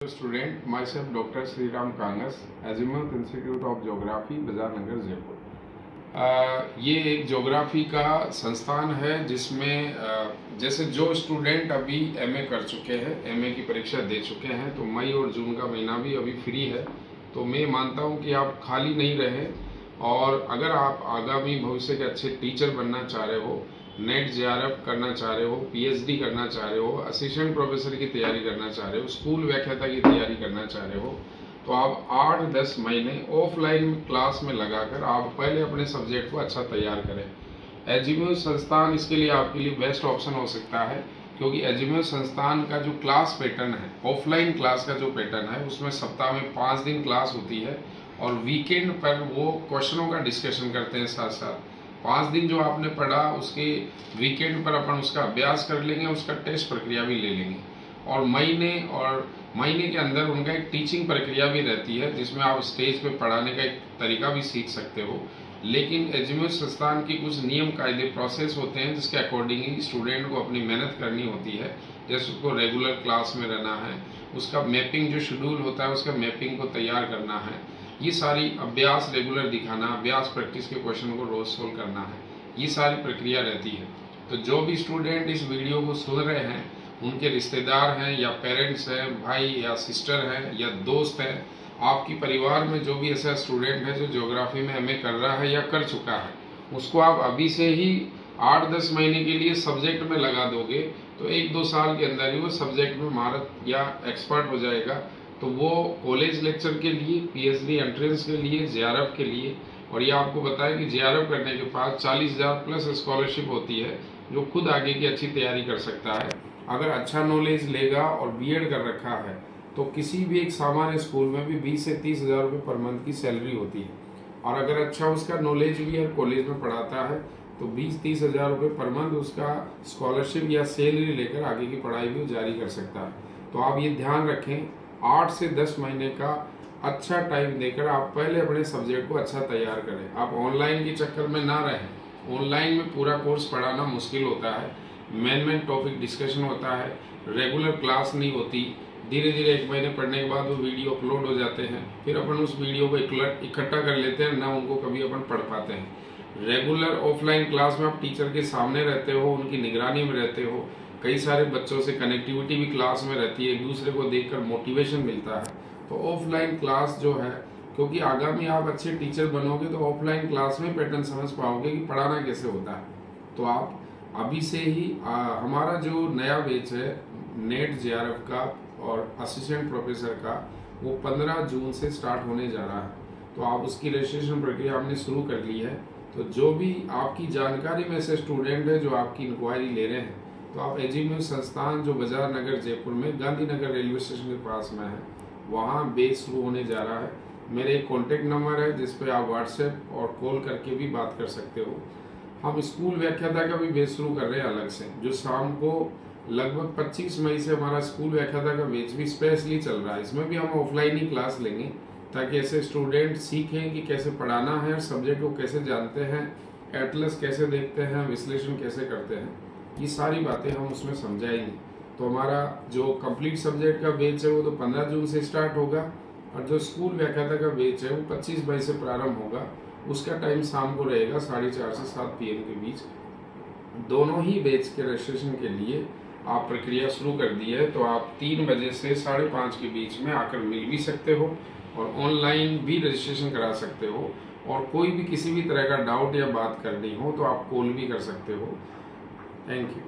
Student, myself Dr. Sriram Kangas, Azimuth Institute of Geography, बाजार नगर जयपुर। ये एक ज्योग्राफी का संस्थान है जिसमें जैसे जो स्टूडेंट अभी एमए कर चुके हैं, एमए की परीक्षा दे चुके हैं, तो मई और जून का महीना भी अभी फ्री है। तो मैं मानता हूँ कि आप खाली नहीं रहे, और अगर आप आगामी भविष्य के अच्छे टीचर बनना चाह रहे हो, नेट जेआरएफ करना चाह रहे हो, पीएचडी करना चाह रहे हो, असिस्टेंट प्रोफेसर की तैयारी करना चाह रहे हो, स्कूल व्याख्याता की तैयारी करना चाह रहे हो, तो आप 8-10 महीने ऑफलाइन क्लास में लगाकर आप पहले अपने सब्जेक्ट को अच्छा तैयार करें। एजिम्यूथ संस्थान इसके लिए आपके लिए बेस्ट ऑप्शन हो सकता है, क्योंकि एजिम्यूथ संस्थान का जो क्लास पैटर्न है, ऑफलाइन क्लास का जो पैटर्न है, उसमें सप्ताह में 5 दिन क्लास होती है और वीकेंड पर वो क्वेश्चनों का डिस्कशन करते हैं। साथ साथ 5 दिन जो आपने पढ़ा उसके वीकेंड पर अपन उसका अभ्यास कर लेंगे, उसका टेस्ट प्रक्रिया भी ले लेंगे, और महीने के अंदर उनका एक टीचिंग प्रक्रिया भी रहती है जिसमें आप स्टेज पे पढ़ाने का एक तरीका भी सीख सकते हो। लेकिन एजिम्यूथ संस्थान की कुछ नियम कायदे प्रोसेस होते हैं जिसके अकॉर्डिंग ही स्टूडेंट को अपनी मेहनत करनी होती है। जैसे उसको रेगुलर क्लास में रहना है, उसका मैपिंग जो शेड्यूल होता है उसका मैपिंग को तैयार करना है, ये सारी अभ्यास रेगुलर दिखाना, अभ्यास प्रैक्टिस के क्वेश्चन को रोज सोल्व करना है, ये सारी प्रक्रिया रहती है। तो जो भी स्टूडेंट इस वीडियो को सुन रहे हैं, उनके रिश्तेदार हैं या पेरेंट्स हैं, भाई या सिस्टर हैं या दोस्त हैं, आपकी परिवार में जो भी ऐसा स्टूडेंट है जो ज्योग्राफी में एमए कर रहा है या कर चुका है, उसको आप अभी से ही 8-10 महीने के लिए सब्जेक्ट में लगा दोगे तो 1-2 साल के अंदर ही वो सब्जेक्ट में महारत या एक्सपर्ट हो जाएगा। तो वो कॉलेज लेक्चर के लिए, पीएचडी एंट्रेंस के लिए, जेआरएफ के लिए, और ये आपको बताया कि जेआरएफ करने के बाद 40,000 प्लस स्कॉलरशिप होती है जो खुद आगे की अच्छी तैयारी कर सकता है। अगर अच्छा नॉलेज लेगा और बीएड कर रखा है तो किसी भी एक सामान्य स्कूल में भी 20 से 30,000 रुपये पर मंथ की सैलरी होती है, और अगर अच्छा उसका नॉलेज भी है, कॉलेज में पढ़ाता है, तो 20-30 हजार रुपये पर मंथ उसका स्कॉलरशिप या सैलरी लेकर आगे की पढ़ाई भी जारी कर सकता है। तो आप ये ध्यान रखें, 8 से 10 महीने का अच्छा टाइम देकर आप पहले अपने सब्जेक्ट को अच्छा तैयार करें। आप ऑनलाइन के चक्कर में ना रहें। ऑनलाइन में पूरा कोर्स पढ़ाना मुश्किल होता है, मेन टॉपिक डिस्कशन होता है, रेगुलर क्लास नहीं होती, धीरे धीरे 1 महीने पढ़ने के बाद वो वीडियो अपलोड हो जाते हैं, फिर अपन उस वीडियो को इकट्ठा कर लेते हैं, ना उनको कभी अपन पढ़ पाते हैं। रेगुलर ऑफलाइन क्लास में आप टीचर के सामने रहते हो, उनकी निगरानी में रहते हो, कई सारे बच्चों से कनेक्टिविटी भी क्लास में रहती है, एक दूसरे को देखकर मोटिवेशन मिलता है। तो ऑफलाइन क्लास जो है, क्योंकि आगामी आप अच्छे टीचर बनोगे तो ऑफलाइन क्लास में पैटर्न समझ पाओगे कि पढ़ाना कैसे होता है। तो आप अभी से ही हमारा जो नया बैच है नेट जेआरएफ का और असिस्टेंट प्रोफेसर का, वो 15 जून से स्टार्ट होने जा रहा है। तो आप उसकी रजिस्ट्रेशन प्रक्रिया हमने शुरू कर ली है। तो जो भी आपकी जानकारी में से स्टूडेंट है जो आपकी इंक्वायरी ले रहे हैं, तो आप एजिम्यूथ संस्थान जो बाजार नगर जयपुर में गांधीनगर रेलवे स्टेशन के पास में है, वहाँ बैच शुरू होने जा रहा है। मेरे एक कॉन्टेक्ट नंबर है जिस पे आप व्हाट्सएप और कॉल करके भी बात कर सकते हो। हम स्कूल व्याख्याता का भी बैच शुरू कर रहे हैं अलग से, जो शाम को लगभग 25 मई से हमारा स्कूल व्याख्याता का बैच भी स्पेशली चल रहा है। इसमें भी हम ऑफलाइन ही क्लास लेंगे ताकि ऐसे स्टूडेंट सीखें कि कैसे पढ़ाना है, सब्जेक्ट को कैसे जानते हैं, एटलस कैसे देखते हैं, विश्लेषण कैसे करते हैं, ये सारी बातें हम उसमें समझाएंगे। तो हमारा जो कंप्लीट सब्जेक्ट का बैच है वो तो 15 जून से स्टार्ट होगा, और जो स्कूल व्याख्याता का बैच है वो 25 मई से प्रारंभ होगा। उसका टाइम शाम को रहेगा 4:30 से 7 PM के बीच। दोनों ही बैच के रजिस्ट्रेशन के लिए आप प्रक्रिया शुरू कर दी है, तो आप 3 बजे से 5:30 के बीच में आकर मिल भी सकते हो और ऑनलाइन भी रजिस्ट्रेशन करा सकते हो। और कोई भी किसी भी तरह का डाउट या बात करनी हो तो आप कॉल भी कर सकते हो। Thank you.